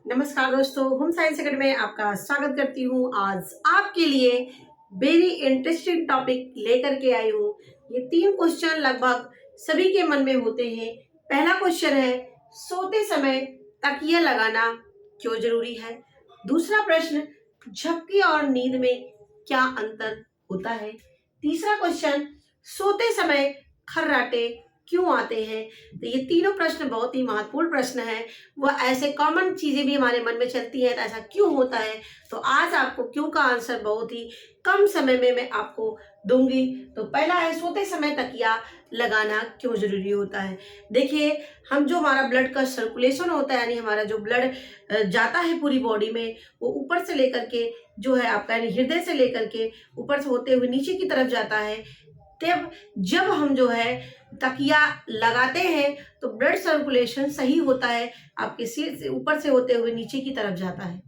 नमस्कार दोस्तों, home science academy में आपका स्वागत करती हूँ। आज आपके लिए वेरी इंटरेस्टिंग टॉपिक लेकर के आई हूँ। ये 3 क्वेश्चन लगभग सभी के मन में होते हैं। पहला क्वेश्चन है, सोते समय तकिया लगाना क्यों जरूरी है। दूसरा प्रश्न, झपकी और नींद में क्या अंतर होता है। तीसरा क्वेश्चन, सोते समय खर्राटे क्यों आते हैं। तो ये तीनों प्रश्न बहुत ही महत्वपूर्ण प्रश्न है। वह ऐसे कॉमन चीजें भी हमारे मन में चलती है, तो ऐसा क्यों होता है। तो आज आपको क्यों का आंसर बहुत ही कम समय में मैं आपको दूंगी। तो पहला है, सोते समय तकिया लगाना क्यों जरूरी होता है। देखिए, हम जो हमारा ब्लड का सर्कुलेशन होता है, यानी हमारा जो ब्लड जाता है पूरी बॉडी में, वो ऊपर से लेकर के जो है आपका, यानी हृदय से लेकर के ऊपर से होते हुए नीचे की तरफ जाता है। तब जब हम जो है तकिया लगाते हैं तो ब्लड सर्कुलेशन सही होता है, आपके सिर से ऊपर से होते हुए नीचे की तरफ जाता है,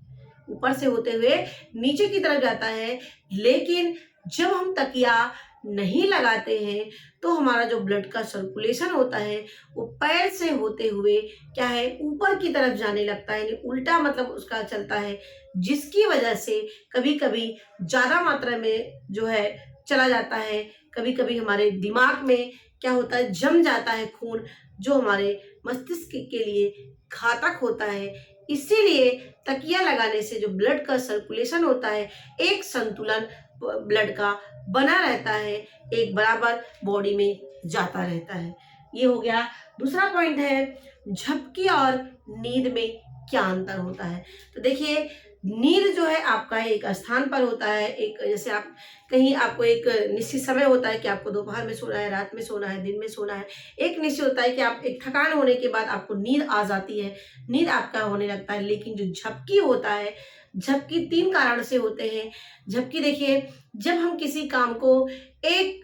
ऊपर से होते हुए नीचे की तरफ जाता है। लेकिन जब हम तकिया नहीं लगाते हैं तो हमारा जो ब्लड का सर्कुलेशन होता है वो पैर से होते हुए क्या है, ऊपर की तरफ जाने लगता है, यानी उल्टा मतलब उसका चलता है, जिसकी वजह से कभी कभी ज्यादा मात्रा में जो है चला जाता है। कभी कभी हमारे दिमाग में क्या होता है, जम जाता है खून, जो हमारे मस्तिष्क के लिए घातक होता है। इसीलिए तकिया लगाने से जो ब्लड का सर्कुलेशन होता है, एक संतुलन ब्लड का बना रहता है, एक बराबर बॉडी में जाता रहता है। ये हो गया। दूसरा पॉइंट है, झपकी और नींद में क्या अंतर होता है। तो देखिए, नींद जो है आपका एक स्थान पर होता है, एक जैसे आप कहीं, आपको एक निश्चित समय होता है कि आपको दोपहर में सोना है, रात में सोना है, दिन में सोना है। एक निश्चित होता है कि आप एक थकान होने के बाद आपको नींद आ जाती है, नींद आपका होने लगता है। लेकिन जो झपकी होता है, झपकी 3 कारण से होते हैं। झपकी देखिए, जब हम किसी काम को एक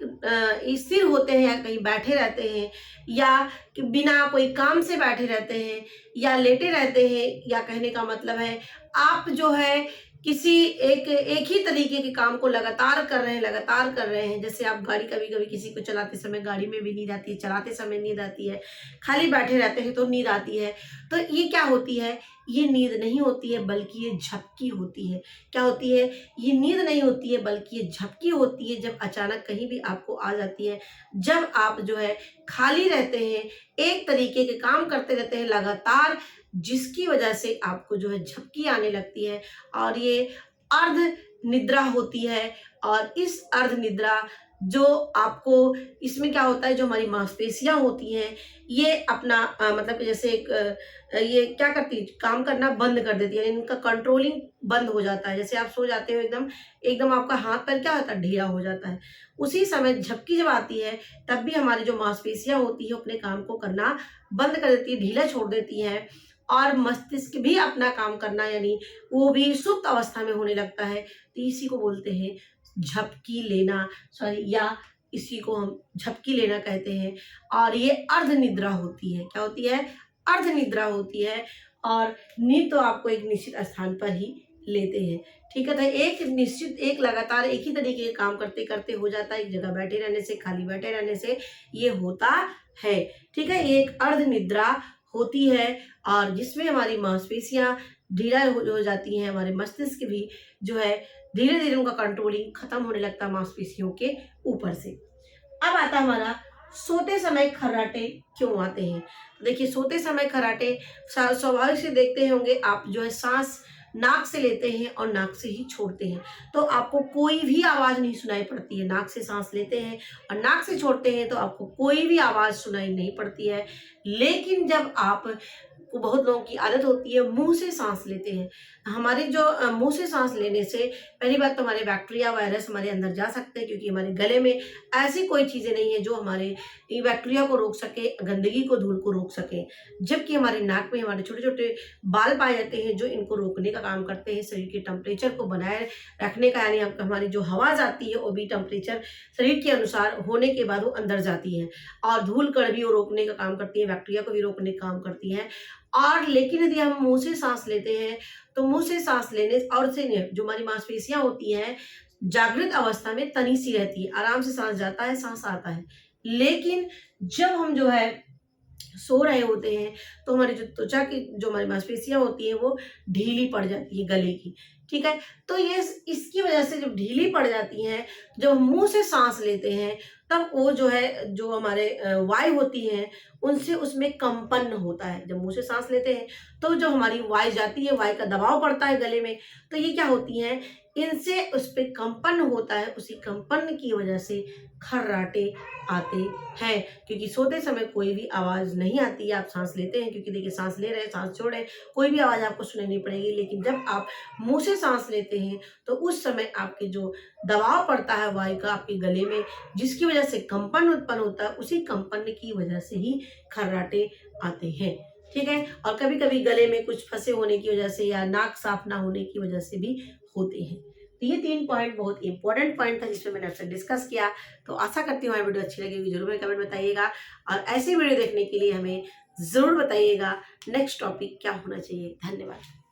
स्थिर होते हैं या कहीं बैठे रहते हैं, या कि बिना कोई काम से बैठे रहते हैं, या लेटे रहते हैं, या कहने का मतलब है आप जो है किसी एक एक ही तरीके के काम को लगातार कर रहे हैं। जैसे आप गाड़ी, कभी कभी किसी को चलाते समय गाड़ी में भी नींद आती है, चलाते समय नींद आती है, खाली बैठे रहते हैं तो नींद आती है। तो ये क्या होती है, ये नींद नहीं होती है बल्कि ये झपकी होती है। क्या होती है, ये नींद नहीं होती है बल्कि ये झपकी होती है, जब अचानक कहीं भी आपको आ जाती है। जब आप जो है खाली रहते हैं, एक तरीके के काम करते रहते हैं लगातार, जिसकी वजह से आपको जो है झपकी आने लगती है, और ये अर्ध निद्रा होती है। और इस अर्ध निद्रा जो आपको, इसमें क्या होता है, जो हमारी मांसपेशियां होती हैं, ये अपना मतलब कि जैसे एक ये क्या करती है, काम करना बंद कर देती है, इनका कंट्रोलिंग बंद हो जाता है। जैसे आप सो जाते हो, एकदम एकदम आपका हाथ पैर क्या होता है, ढीला हो जाता है। उसी समय झपकी जब आती है, तब भी हमारी जो मांसपेशियां होती है अपने काम को करना बंद कर देती है, ढीला छोड़ देती है, और मस्तिष्क भी अपना काम करना, यानी वो भी सुप्त अवस्था में होने लगता है। तो इसी को बोलते हैं झपकी लेना, सॉरी, या इसी को हम झपकी लेना कहते हैं। और ये अर्ध निद्रा होती है। क्या होती है, अर्ध निद्रा होती है। और नींद तो आपको एक निश्चित स्थान पर ही लेते हैं, ठीक है। तो एक निश्चित, एक लगातार एक ही तरीके के काम करते करते हो जाता है, एक जगह बैठे रहने से, खाली बैठे रहने से ये होता है, ठीक है। ये एक अर्ध निद्रा होती है, और जिसमें हमारी मांसपेशियां ढीला हो जाती हैं, हमारे मस्तिष्क भी जो है धीरे धीरे उनका कंट्रोलिंग खत्म होने लगता है मांसपेशियों के ऊपर से। अब आता है हमारा, सोते समय खर्राटे क्यों आते हैं। तो देखिए, सोते समय खर्राटे स्वाभाविक से देखते होंगे आप, जो है सांस नाक से लेते हैं और नाक से ही छोड़ते हैं, तो आपको कोई भी आवाज नहीं सुनाई पड़ती है। नाक से सांस लेते हैं और नाक से छोड़ते हैं तो आपको कोई भी आवाज सुनाई नहीं पड़ती है। लेकिन जब आप को, बहुत लोगों की आदत होती है मुंह से सांस लेते हैं, हमारे जो मुंह से सांस लेने से पहली बात तो हमारे बैक्टीरिया वायरस हमारे अंदर जा सकते हैं, क्योंकि हमारे गले में ऐसी कोई चीजें नहीं है जो हमारे बैक्टीरिया को रोक सके, गंदगी को, धूल को रोक सके। जबकि हमारे नाक में हमारे छोटे छोटे बाल पाए जाते हैं जो इनको रोकने का काम करते हैं, शरीर के टेम्परेचर को बनाए रखने का, यानी हमारी जो हवा जाती है वो भी टेम्परेचर शरीर के अनुसार होने के बाद वो अंदर जाती है, और धूल कण भी वो रोकने का काम करती है, बैक्टीरिया को भी रोकने का काम करती है। और लेकिन यदि हम मुंह से सांस लेते हैं तो मुंह से सांस लेने और से जो हमारी मांसपेशियां होती हैं जागृत अवस्था में तनी सी रहती है, आराम से सांस जाता है, सांस आता है। लेकिन जब हम जो है सो रहे होते हैं तो हमारी जो त्वचा की जो हमारी मांसपेशियां होती हैं वो ढीली पड़ जाती है गले की। ठीक है, तो ये इसकी वजह से जब ढीली पड़ जाती हैं, जब हम मुंह से सांस लेते हैं तब वो जो है जो हमारे वायु होती हैं उनसे उसमें कंपन होता है। जब मुंह से सांस लेते हैं तो जो हमारी वायु जाती है, वायु का दबाव पड़ता है गले में, तो ये क्या होती हैं, इनसे उस पे कंपन होता है। उसी कंपन की वजह से खर्राटे आते हैं। क्योंकि सोते समय कोई भी आवाज़ नहीं आती है, आप सांस लेते हैं, क्योंकि देखिए सांस ले रहे हैं, सांस छोड़ रहे हैं, कोई भी आवाज़ आपको सुनाई नहीं पड़ेगी। लेकिन जब आप मुंह से सांस लेते हैं तो उस समय आपके जो दबाव पड़ता है वायु का आपके गले में, जिसकी वजह से कंपन उत्पन्न होता है, उसी कंपन की वजह से ही खर्राटे आते हैं। ठीक है, और कभी कभी गले में कुछ फंसे होने की वजह से या नाक साफ ना होने की वजह से भी होते हैं। तो ये 3 पॉइंट बहुत इंपॉर्टेंट पॉइंट था जिसमें मैंने आपसे डिस्कस किया। तो आशा करती हूँ वीडियो अच्छी लगेगी, जरूर में कमेंट बताइएगा और ऐसे वीडियो देखने के लिए हमें ज़रूर बताइएगा नेक्स्ट टॉपिक क्या होना चाहिए। धन्यवाद।